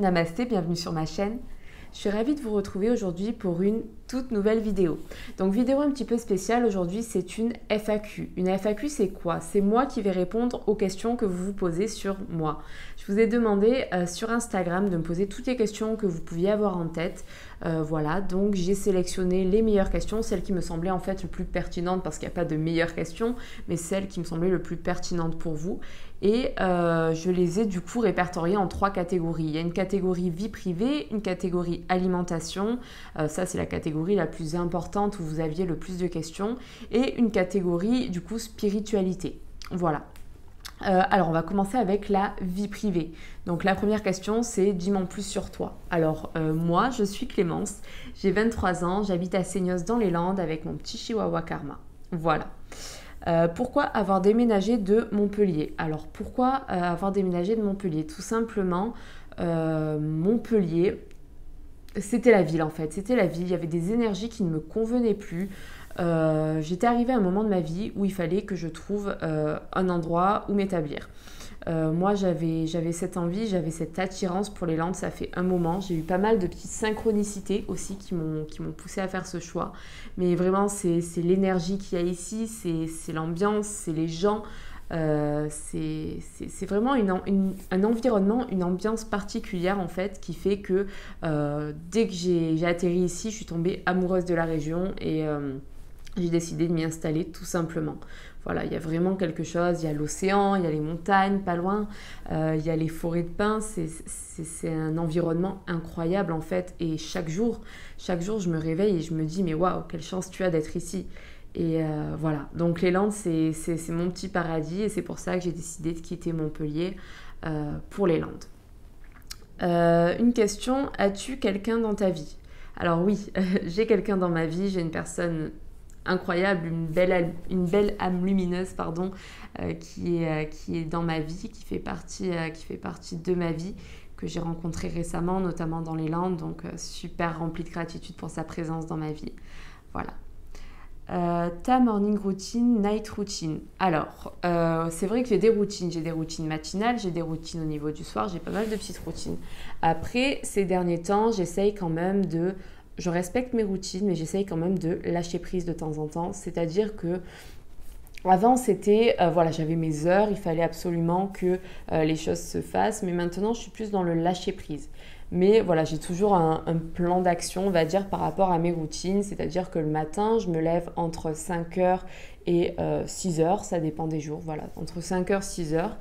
Namasté, bienvenue sur ma chaîne. Je suis ravie de vous retrouver aujourd'hui pour une toute nouvelle vidéo. Donc vidéo un petit peu spéciale aujourd'hui, c'est une FAQ. Une FAQ c'est quoi? C'est moi qui vais répondre aux questions que vous vous posez sur moi. Je vous ai demandé sur Instagram de me poser toutes les questions que vous pouviez avoir en tête. Voilà, donc j'ai sélectionné les meilleures questions, celles qui me semblaient en fait le plus pertinentes parce qu'il n'y a pas de meilleures questions, mais celles qui me semblaient le plus pertinentes pour vous. Et je les ai du coup répertoriées en 3 catégories. Il y a une catégorie vie privée, une catégorie alimentation, ça c'est la catégorie la plus importante où vous aviez le plus de questions, et une catégorie du coup spiritualité. Voilà. Alors on va commencer avec la vie privée. Donc la première question c'est dis-moi en plus sur toi. Alors moi je suis Clémence, j'ai 23 ans, j'habite à Seignos dans les Landes avec mon petit chihuahua Karma. Voilà. Pourquoi avoir déménagé de Montpellier? Alors pourquoi avoir déménagé de Montpellier? Tout simplement Montpellier, c'était la ville en fait, c'était la ville, il y avait des énergies qui ne me convenaient plus. J'étais arrivée à un moment de ma vie où il fallait que je trouve un endroit où m'établir. Moi j'avais cette envie, j'avais cette attirance pour les Landes, ça fait un moment. J'ai eu pas mal de petites synchronicités aussi qui m'ont poussée à faire ce choix. Mais vraiment c'est l'énergie qu'il y a ici, c'est l'ambiance, c'est les gens. C'est vraiment un environnement, une ambiance particulière en fait qui fait que dès que j'ai atterri ici, je suis tombée amoureuse de la région et j'ai décidé de m'y installer tout simplement. Voilà, il y a vraiment quelque chose, il y a l'océan, il y a les montagnes pas loin, il y a les forêts de pins, c'est un environnement incroyable en fait. Et chaque jour je me réveille et je me dis mais waouh, quelle chance tu as d'être ici. Et voilà, donc les Landes c'est mon petit paradis et c'est pour ça que j'ai décidé de quitter Montpellier pour les Landes. Une question, as-tu quelqu'un dans ta vie? Alors oui, j'ai quelqu'un dans ma vie, j'ai une personne incroyable, une belle âme lumineuse pardon, qui est dans ma vie, qui fait partie de ma vie, que j'ai rencontrée récemment, notamment dans les Landes, donc super remplie de gratitude pour sa présence dans ma vie. Voilà. Ta morning routine, night routine. Alors, c'est vrai que j'ai des routines matinales, j'ai des routines au niveau du soir, j'ai pas mal de petites routines. Après, ces derniers temps, j'essaye quand même je respecte mes routines, mais j'essaye quand même de lâcher prise de temps en temps. C'est-à-dire que avant, c'était, voilà, j'avais mes heures, il fallait absolument que les choses se fassent. Mais maintenant, je suis plus dans le lâcher prise. Mais voilà, j'ai toujours un plan d'action, on va dire, par rapport à mes routines. C'est-à-dire que le matin, je me lève entre 5h et 6h, ça dépend des jours. Voilà, entre 5h et 6h.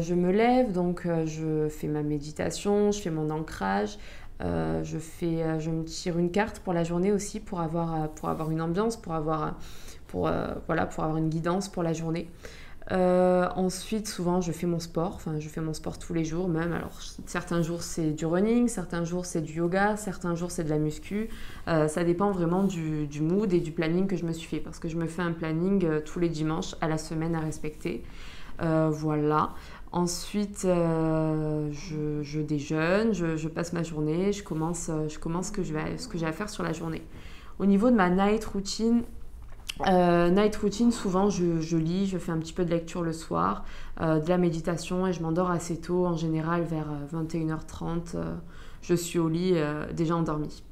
Je me lève, donc je fais ma méditation, je fais mon ancrage. Je me tire une carte pour la journée aussi pour avoir une ambiance, pour avoir une guidance pour la journée. Ensuite, souvent, je fais mon sport. Enfin, je fais mon sport tous les jours même. Alors, certains jours, c'est du running, certains jours, c'est du yoga, certains jours, c'est de la muscu. Ça dépend vraiment du mood et du planning que je me suis fait parce que je me fais un planning tous les dimanches à la semaine à respecter. Voilà. Ensuite, je déjeune, je passe ma journée, je commence ce que j'ai à faire sur la journée. Au niveau de ma night routine, souvent je lis, je fais un petit peu de lecture le soir, de la méditation et je m'endors assez tôt, en général vers 21h30, je suis au lit déjà endormie.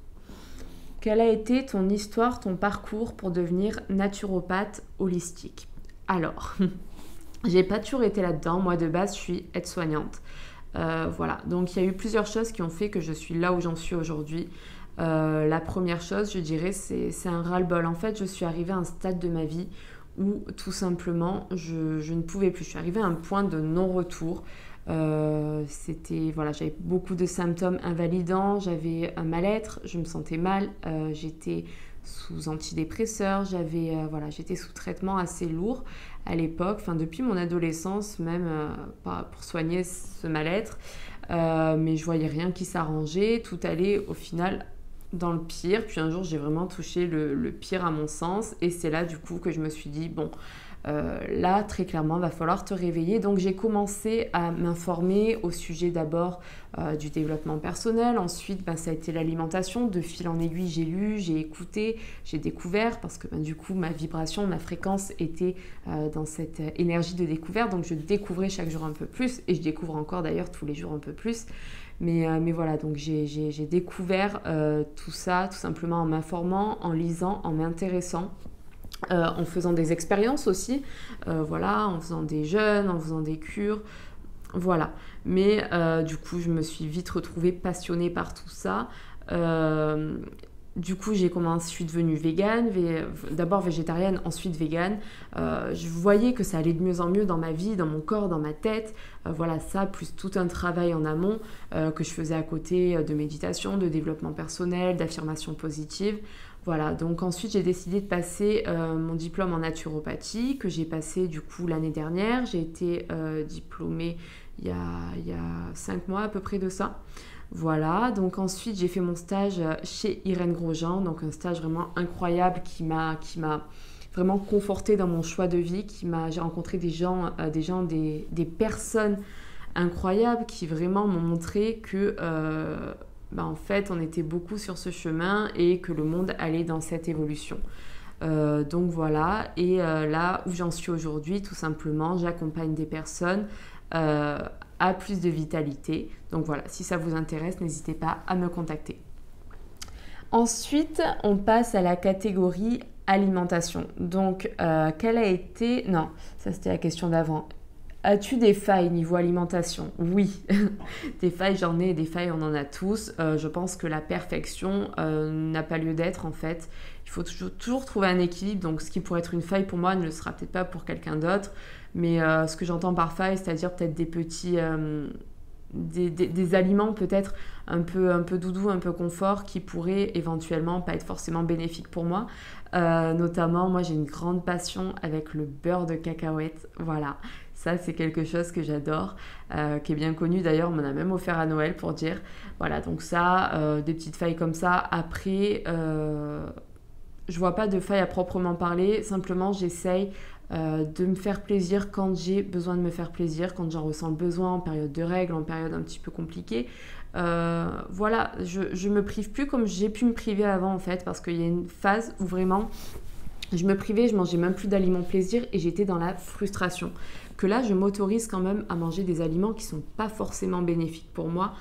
Quelle a été ton histoire, ton parcours pour devenir naturopathe holistique? Alors... J'ai pas toujours été là-dedans. Moi, de base, je suis aide-soignante. Voilà. Donc, il y a eu plusieurs choses qui ont fait que je suis là où j'en suis aujourd'hui. La première chose, je dirais, c'est un ras-le-bol. En fait, je suis arrivée à un stade de ma vie où, tout simplement, je ne pouvais plus. Je suis arrivée à un point de non-retour. Voilà, j'avais beaucoup de symptômes invalidants. J'avais un mal-être. Je me sentais mal. J'étais sous antidépresseurs, j'étais sous traitement assez lourd à l'époque, enfin depuis mon adolescence même pour soigner ce mal-être, mais je voyais rien qui s'arrangeait, tout allait au final dans le pire. Puis un jour j'ai vraiment touché le pire à mon sens et c'est là du coup que je me suis dit bon, là, très clairement, va falloir te réveiller. Donc, j'ai commencé à m'informer au sujet d'abord du développement personnel. Ensuite, ça a été l'alimentation. De fil en aiguille, j'ai lu, j'ai écouté, j'ai découvert parce que du coup, ma vibration, ma fréquence était dans cette énergie de découverte. Donc, je découvrais chaque jour un peu plus et je découvre encore d'ailleurs tous les jours un peu plus. Mais voilà, donc j'ai découvert tout ça tout simplement en m'informant, en lisant, en m'intéressant. En faisant des expériences aussi, voilà, en faisant des jeûnes, en faisant des cures, voilà. Mais du coup, je me suis vite retrouvée passionnée par tout ça. Du coup, je suis devenue végane, d'abord végétarienne, ensuite végane. Je voyais que ça allait de mieux en mieux dans ma vie, dans mon corps, dans ma tête. Voilà, ça, plus tout un travail en amont que je faisais à côté de méditation, de développement personnel, d'affirmation positive. Voilà, donc ensuite j'ai décidé de passer mon diplôme en naturopathie que j'ai passé du coup l'année dernière. J'ai été diplômée il y a 5 mois à peu près de ça. Voilà, donc ensuite j'ai fait mon stage chez Irène Grosjean, donc un stage vraiment incroyable qui m'a vraiment confortée dans mon choix de vie, j'ai rencontré des personnes incroyables qui vraiment m'ont montré que en fait on était beaucoup sur ce chemin et que le monde allait dans cette évolution. Donc voilà, et là où j'en suis aujourd'hui, tout simplement, j'accompagne des personnes à plus de vitalité. Donc voilà, si ça vous intéresse, n'hésitez pas à me contacter. Ensuite, on passe à la catégorie alimentation. Donc, quelle a été... Non, ça c'était la question d'avant. As-tu des failles niveau alimentation? Oui, des failles, j'en ai, des failles, on en a tous. Je pense que la perfection n'a pas lieu d'être en fait. Il faut toujours trouver un équilibre. Donc, ce qui pourrait être une faille pour moi ne le sera peut-être pas pour quelqu'un d'autre. Mais ce que j'entends par faille, c'est-à-dire peut-être des petits... des aliments peut-être un peu doudou, un peu confort qui pourraient éventuellement pas être forcément bénéfiques pour moi. Notamment, moi j'ai une grande passion avec le beurre de cacahuète. Voilà, ça c'est quelque chose que j'adore, qui est bien connu d'ailleurs, on m'en a même offert à Noël pour dire. Voilà, donc ça, des petites failles comme ça. Après, je vois pas de failles à proprement parler, simplement j'essaye de me faire plaisir quand j'ai besoin de me faire plaisir, quand j'en ressens le besoin en période de règles, en période un petit peu compliquée. Voilà, je me prive plus comme j'ai pu me priver avant en fait, parce qu'il y a une phase où vraiment je me privais, je mangeais même plus d'aliments plaisir et j'étais dans la frustration. Que là, je m'autorise quand même à manger des aliments qui sont pas forcément bénéfiques pour moi,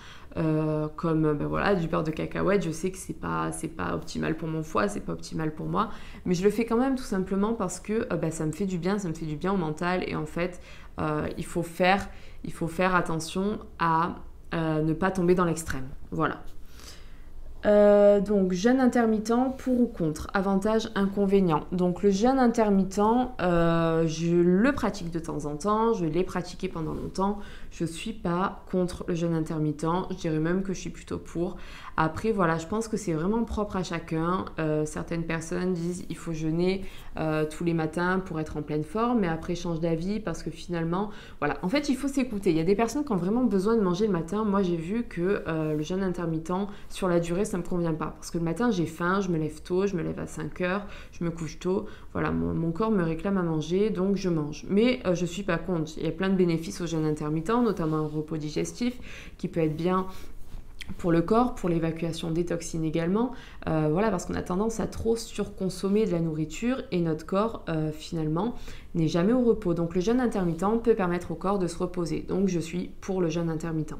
comme voilà, du beurre de cacahuète. Je sais que c'est pas optimal pour mon foie, c'est pas optimal pour moi, mais je le fais quand même tout simplement parce que ça me fait du bien au mental et en fait, il faut faire attention à ne pas tomber dans l'extrême. Voilà. Donc jeûne intermittent, pour ou contre, avantages, inconvénients. Donc le jeûne intermittent, je le pratique de temps en temps, je l'ai pratiqué pendant longtemps, je ne suis pas contre le jeûne intermittent, je dirais même que je suis plutôt pour. Après voilà, je pense que c'est vraiment propre à chacun. Certaines personnes disent il faut jeûner tous les matins pour être en pleine forme, mais après changent d'avis parce que finalement, voilà, en fait il faut s'écouter. Il y a des personnes qui ont vraiment besoin de manger le matin. Moi j'ai vu que le jeûne intermittent, sur la durée, ça me convient pas parce que le matin j'ai faim, je me lève tôt, je me lève à 5 heures, je me couche tôt, voilà, mon corps me réclame à manger donc je mange, mais je suis pas contre. Il y a plein de bénéfices au jeûne intermittent, notamment un repos digestif qui peut être bien pour le corps, pour l'évacuation des toxines également, voilà, parce qu'on a tendance à trop surconsommer de la nourriture et notre corps finalement n'est jamais au repos. Donc le jeûne intermittent peut permettre au corps de se reposer, donc je suis pour le jeûne intermittent.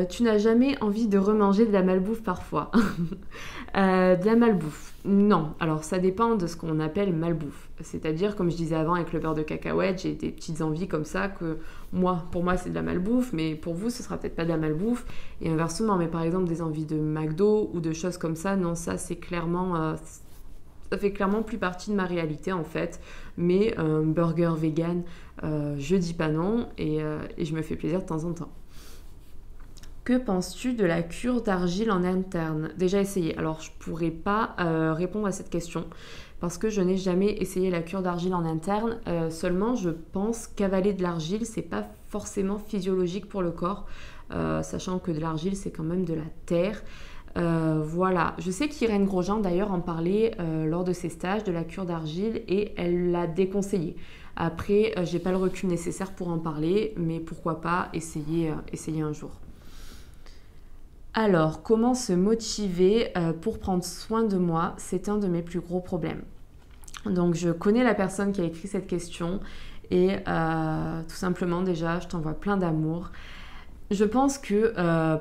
Tu n'as jamais envie de remanger de la malbouffe parfois? De la malbouffe? Non. Alors ça dépend de ce qu'on appelle malbouffe. C'est-à-dire, comme je disais avant avec le beurre de cacahuète, j'ai des petites envies comme ça que pour moi c'est de la malbouffe, mais pour vous ce sera peut-être pas de la malbouffe. Et inversement, mais par exemple des envies de McDo ou de choses comme ça, non, ça c'est clairement... ça fait clairement plus partie de ma réalité en fait. Mais un burger vegan, je dis pas non et je me fais plaisir de temps en temps. Que penses-tu de la cure d'argile en interne? Déjà essayé. Alors, je ne pourrais pas répondre à cette question parce que je n'ai jamais essayé la cure d'argile en interne. Seulement, je pense qu'avaler de l'argile, c'est pas forcément physiologique pour le corps, sachant que de l'argile, c'est quand même de la terre. Voilà, je sais qu'Irène Grosjean d'ailleurs en parlait lors de ses stages de la cure d'argile et elle l'a déconseillé. Après, j'ai pas le recul nécessaire pour en parler, mais pourquoi pas essayer un jour. Alors, comment se motiver pour prendre soin de moi? C'est un de mes plus gros problèmes. Donc, je connais la personne qui a écrit cette question et tout simplement déjà, je t'envoie plein d'amour. Je pense que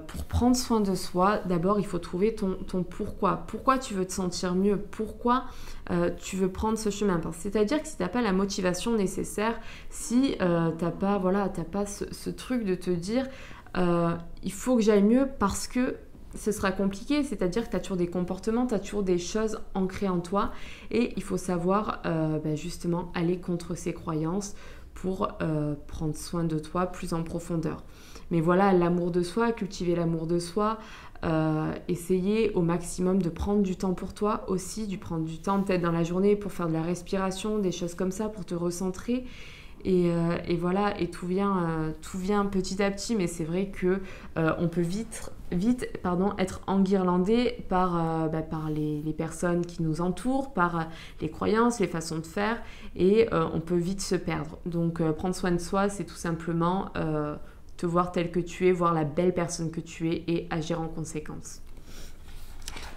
pour prendre soin de soi, d'abord, il faut trouver ton pourquoi. Pourquoi tu veux te sentir mieux? Pourquoi tu veux prendre ce chemin? C'est-à-dire que si tu n'as pas la motivation nécessaire, si tu n'as pas, voilà, t'as pas ce truc de te dire il faut que j'aille mieux parce que ce sera compliqué, c'est-à-dire que tu as toujours des comportements, tu as toujours des choses ancrées en toi et il faut savoir justement aller contre ces croyances pour prendre soin de toi plus en profondeur. Mais voilà, l'amour de soi, cultiver l'amour de soi, essayer au maximum de prendre du temps pour toi aussi, de prendre du temps peut-être dans la journée pour faire de la respiration, des choses comme ça, pour te recentrer. Et voilà, et tout vient petit à petit, mais c'est vrai que on peut vite être enguirlandé par les personnes qui nous entourent, par les croyances, les façons de faire, et on peut vite se perdre. Donc prendre soin de soi, c'est tout simplement te voir tel que tu es, voir la belle personne que tu es et agir en conséquence.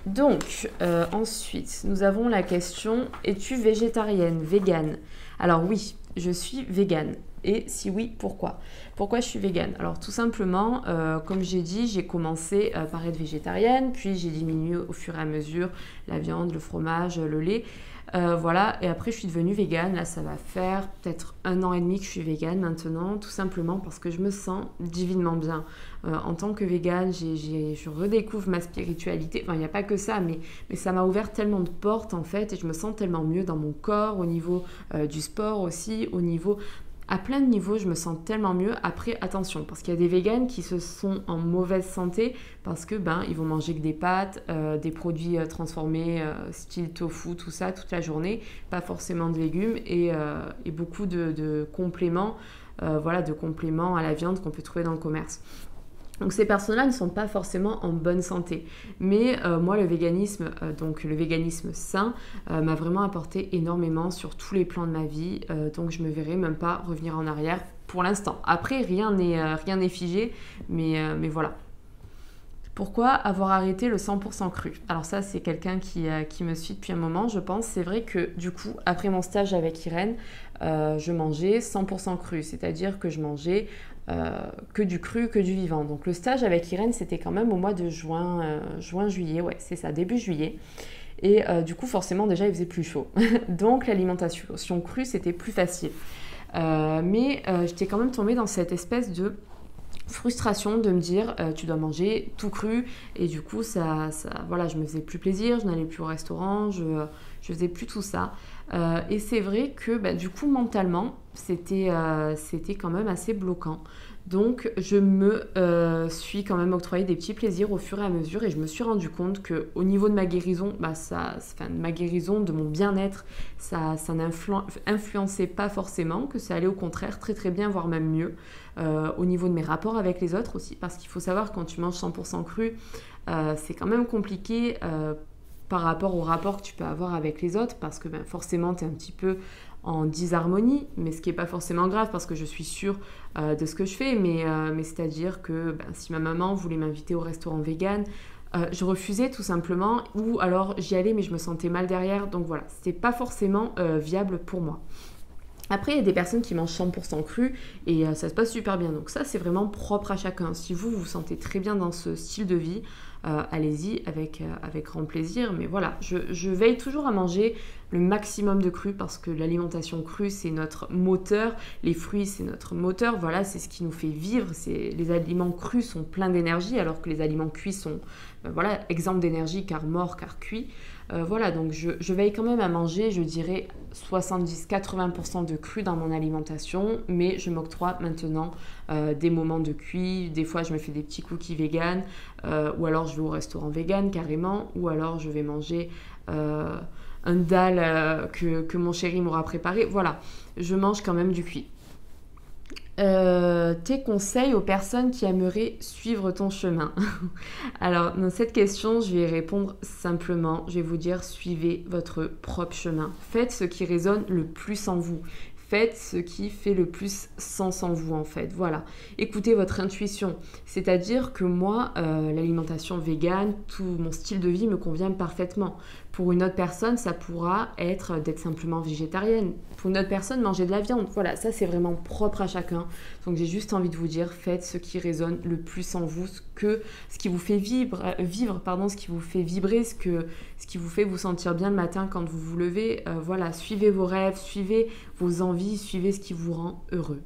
Donc, ensuite, nous avons la question, es-tu végétarienne, végane? Alors oui, je suis végane. Et si oui, pourquoi? Pourquoi je suis végane? Alors tout simplement, comme j'ai dit, j'ai commencé par être végétarienne, puis j'ai diminué au fur et à mesure la viande, le fromage, le lait. Voilà, et après je suis devenue végane. Là, ça va faire peut-être 1 an et demi que je suis végane maintenant, tout simplement parce que je me sens divinement bien. En tant que végane, je redécouvre ma spiritualité. Enfin, il n'y a pas que ça, mais ça m'a ouvert tellement de portes en fait, et je me sens tellement mieux dans mon corps, au niveau du sport aussi, à plein de niveaux, je me sens tellement mieux. Après, attention, parce qu'il y a des véganes qui se sont en mauvaise santé parce que ils vont manger que des pâtes, des produits transformés, style tofu, tout ça, toute la journée, pas forcément de légumes et beaucoup de compléments, de compléments à la viande qu'on peut trouver dans le commerce. Donc ces personnes-là ne sont pas forcément en bonne santé. Mais moi, le véganisme sain, m'a vraiment apporté énormément sur tous les plans de ma vie. Donc je ne me verrai même pas revenir en arrière pour l'instant. Après, rien n'est figé, mais voilà. Pourquoi avoir arrêté le 100% cru? Alors ça, c'est quelqu'un qui me suit depuis un moment, je pense. C'est vrai que du coup, après mon stage avec Irène, je mangeais 100% cru. C'est-à-dire que je mangeais que du cru, que du vivant. Donc le stage avec Irène, c'était quand même au mois de juillet, ouais, c'est ça, début juillet. Et du coup, forcément, déjà, il faisait plus chaud. Donc l'alimentation crue, c'était plus facile. Mais j'étais quand même tombée dans cette espèce de frustration de me dire tu dois manger tout cru, et du coup voilà, je me faisais plus plaisir, je n'allais plus au restaurant, je faisais plus tout ça, et c'est vrai que du coup mentalement c'était quand même assez bloquant. Donc je me suis quand même octroyé des petits plaisirs au fur et à mesure, et je me suis rendu compte que au niveau de ma guérison, de mon bien-être, ça n'influençait pas forcément, que ça allait au contraire très très bien, voire même mieux. Au niveau de mes rapports avec les autres aussi, parce qu'il faut savoir, quand tu manges 100% cru, c'est quand même compliqué par rapport au rapport que tu peux avoir avec les autres, parce que forcément tu es un petit peu en disharmonie, mais ce qui n'est pas forcément grave parce que je suis sûre de ce que je fais, mais c'est-à-dire que si ma maman voulait m'inviter au restaurant vegan, je refusais tout simplement, ou alors j'y allais mais je me sentais mal derrière, donc voilà, c'était pas forcément viable pour moi. Après, il y a des personnes qui mangent 100% cru et ça se passe super bien. Donc ça, c'est vraiment propre à chacun. Si vous vous sentez très bien dans ce style de vie, allez-y avec grand plaisir. Mais voilà, je veille toujours à manger le maximum de cru parce que l'alimentation crue, c'est notre moteur. Les fruits, c'est notre moteur. Voilà, c'est ce qui nous fait vivre. Les aliments crus sont pleins d'énergie, alors que les aliments cuits sont exempts d'énergie, car morts, car cuits. Voilà, donc je veille quand même à manger, je dirais 70-80% de cru dans mon alimentation, mais je m'octroie maintenant des moments de cuit. Des fois, je me fais des petits cookies vegan, ou alors je vais au restaurant vegan carrément, ou alors je vais manger un dal que mon chéri m'aura préparé. Voilà, je mange quand même du cuit. Tes conseils aux personnes qui aimeraient suivre ton chemin. Alors, dans cette question, je vais répondre simplement. Je vais vous dire, suivez votre propre chemin. Faites ce qui résonne le plus en vous. Faites ce qui fait le plus sens en vous, en fait. Voilà. Écoutez votre intuition. C'est-à-dire que moi, l'alimentation végane, tout mon style de vie me convient parfaitement. Pour une autre personne, ça pourra être d'être simplement végétarienne. Pour une autre personne, manger de la viande. Voilà, ça c'est vraiment propre à chacun. Donc j'ai juste envie de vous dire, faites ce qui résonne le plus en vous, ce qui vous fait vivre, ce qui vous fait vibrer, ce qui vous fait vous sentir bien le matin quand vous vous levez. Voilà, suivez vos rêves, suivez vos envies, suivez ce qui vous rend heureux.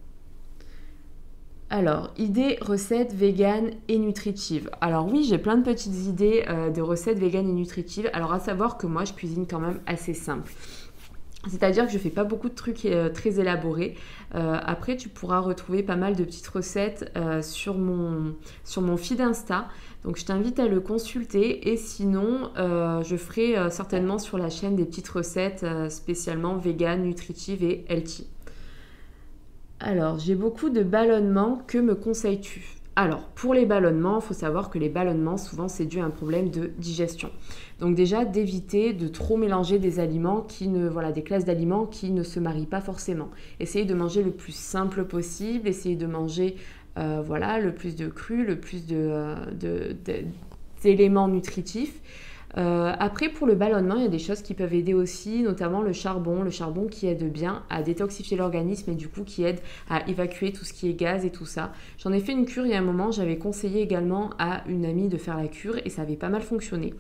Alors, idées, recettes véganes et nutritives. Alors oui, j'ai plein de petites idées de recettes véganes et nutritives. Alors à savoir que moi, je cuisine quand même assez simple. C'est-à-dire que je ne fais pas beaucoup de trucs très élaborés. Après, tu pourras retrouver pas mal de petites recettes sur mon feed Insta. Donc, je t'invite à le consulter. Et sinon, je ferai certainement sur la chaîne des petites recettes spécialement véganes, nutritives et healthy. Alors, j'ai beaucoup de ballonnements. Que me conseilles-tu ? Alors, pour les ballonnements, il faut savoir que les ballonnements, souvent, c'est dû à un problème de digestion. Donc déjà, d'éviter de trop mélanger des aliments des classes d'aliments qui ne se marient pas forcément. Essayez de manger le plus simple possible. Essayez de manger le plus de cru, le plus d'éléments nutritifs. Après, pour le ballonnement, il y a des choses qui peuvent aider aussi, notamment le charbon qui aide bien à détoxifier l'organisme et du coup qui aide à évacuer tout ce qui est gaz et tout ça. J'en ai fait une cure il y a un moment, j'avais conseillé également à une amie de faire la cure et ça avait pas mal fonctionné.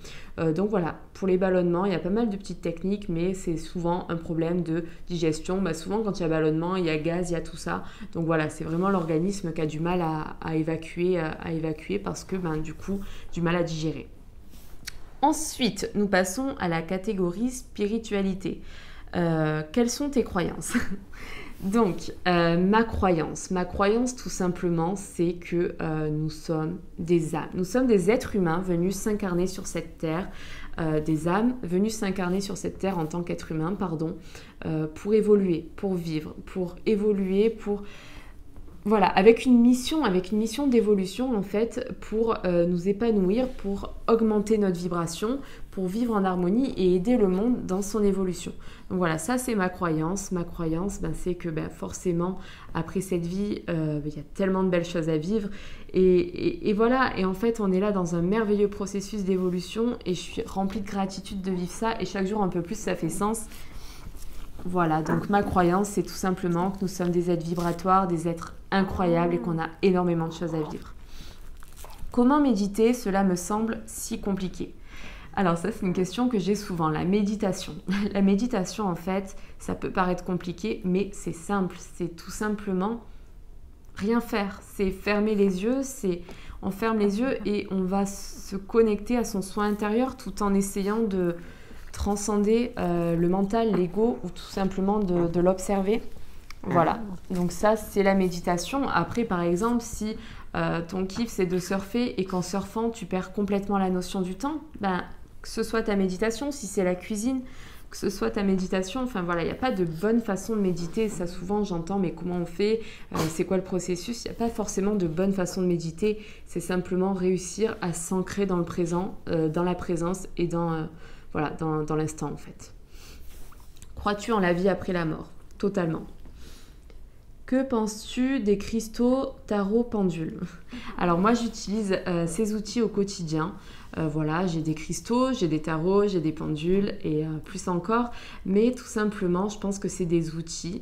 Donc voilà, pour les ballonnements, il y a pas mal de petites techniques, mais c'est souvent un problème de digestion. Souvent quand il y a ballonnement, il y a gaz, il y a tout ça. Donc voilà, c'est vraiment l'organisme qui a du mal à évacuer parce que du coup, du mal à digérer. Ensuite, nous passons à la catégorie spiritualité. Quelles sont tes croyances ? Donc, ma croyance tout simplement, c'est que nous sommes des âmes. Nous sommes des êtres humains venus s'incarner sur cette terre, des âmes venues s'incarner sur cette terre en tant qu'être humain, pour évoluer, pour vivre, pour évoluer, voilà, avec une mission d'évolution en fait, pour nous épanouir, pour augmenter notre vibration, pour vivre en harmonie et aider le monde dans son évolution. Donc voilà, ça c'est ma croyance. Ma croyance, c'est que forcément, après cette vie, il y a tellement de belles choses à vivre. Et voilà, et en fait, on est là dans un merveilleux processus d'évolution et je suis remplie de gratitude de vivre ça. Et chaque jour un peu plus, ça fait sens. Voilà, donc ma croyance, c'est tout simplement que nous sommes des êtres vibratoires, des êtres incroyables et qu'on a énormément de choses à vivre. Comment méditer ? Cela me semble si compliqué. Alors ça, c'est une question que j'ai souvent, la méditation. La méditation, en fait, ça peut paraître compliqué, mais c'est simple. C'est tout simplement rien faire. C'est fermer les yeux, on ferme les yeux et on va se connecter à son soi intérieur tout en essayant de transcender le mental, l'ego ou tout simplement de l'observer. Voilà, donc ça c'est la méditation. Après par exemple si ton kiff c'est de surfer et qu'en surfant tu perds complètement la notion du temps, que ce soit ta méditation, si c'est la cuisine, que ce soit ta méditation, enfin voilà, il n'y a pas de bonne façon de méditer. Ça souvent j'entends, mais comment on fait, c'est quoi le processus? Il n'y a pas forcément de bonne façon de méditer, c'est simplement réussir à s'ancrer dans le présent, dans la présence et dans l'instant en fait. Crois-tu en la vie après la mort? Totalement. Que penses-tu des cristaux tarot pendule? Alors moi j'utilise ces outils au quotidien. Voilà, j'ai des cristaux, j'ai des tarots, j'ai des pendules et plus encore. Mais tout simplement, je pense que c'est des outils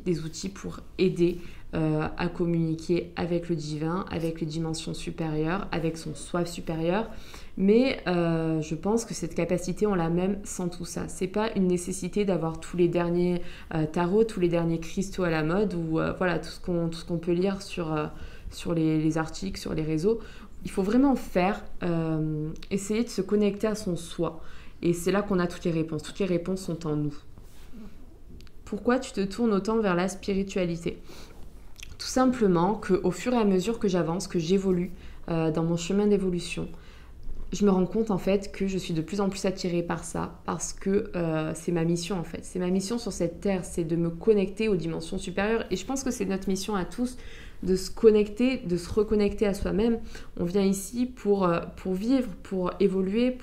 pour aider à communiquer avec le divin, avec les dimensions supérieures, avec son soi supérieur. Mais je pense que cette capacité, on l'a même sans tout ça. C'est pas une nécessité d'avoir tous les derniers tarots, tous les derniers cristaux à la mode ou voilà, tout ce qu'on peut lire sur les articles, sur les réseaux. Il faut vraiment essayer de se connecter à son soi. Et c'est là qu'on a toutes les réponses. Toutes les réponses sont en nous. Pourquoi tu te tournes autant vers la spiritualité? Tout simplement qu'au fur et à mesure que j'avance, que j'évolue dans mon chemin d'évolution, je me rends compte en fait que je suis de plus en plus attirée par ça parce que c'est ma mission en fait. C'est ma mission sur cette terre, c'est de me connecter aux dimensions supérieures et je pense que c'est notre mission à tous de se connecter, de se reconnecter à soi-même. On vient ici pour vivre, pour évoluer,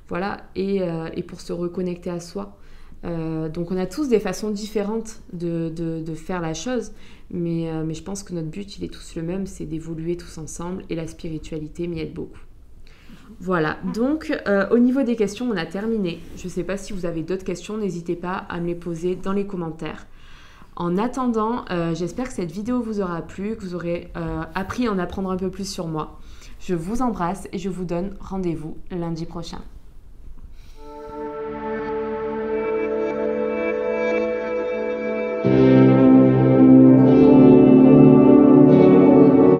voilà, et pour se reconnecter à soi. Donc on a tous des façons différentes de faire la chose, mais je pense que notre but il est tous le même, c'est d'évoluer tous ensemble et la spiritualité m'y aide beaucoup. Voilà, donc au niveau des questions, on a terminé. Je ne sais pas si vous avez d'autres questions, n'hésitez pas à me les poser dans les commentaires. En attendant, j'espère que cette vidéo vous aura plu, que vous aurez appris à en apprendre un peu plus sur moi. Je vous embrasse et je vous donne rendez-vous lundi prochain.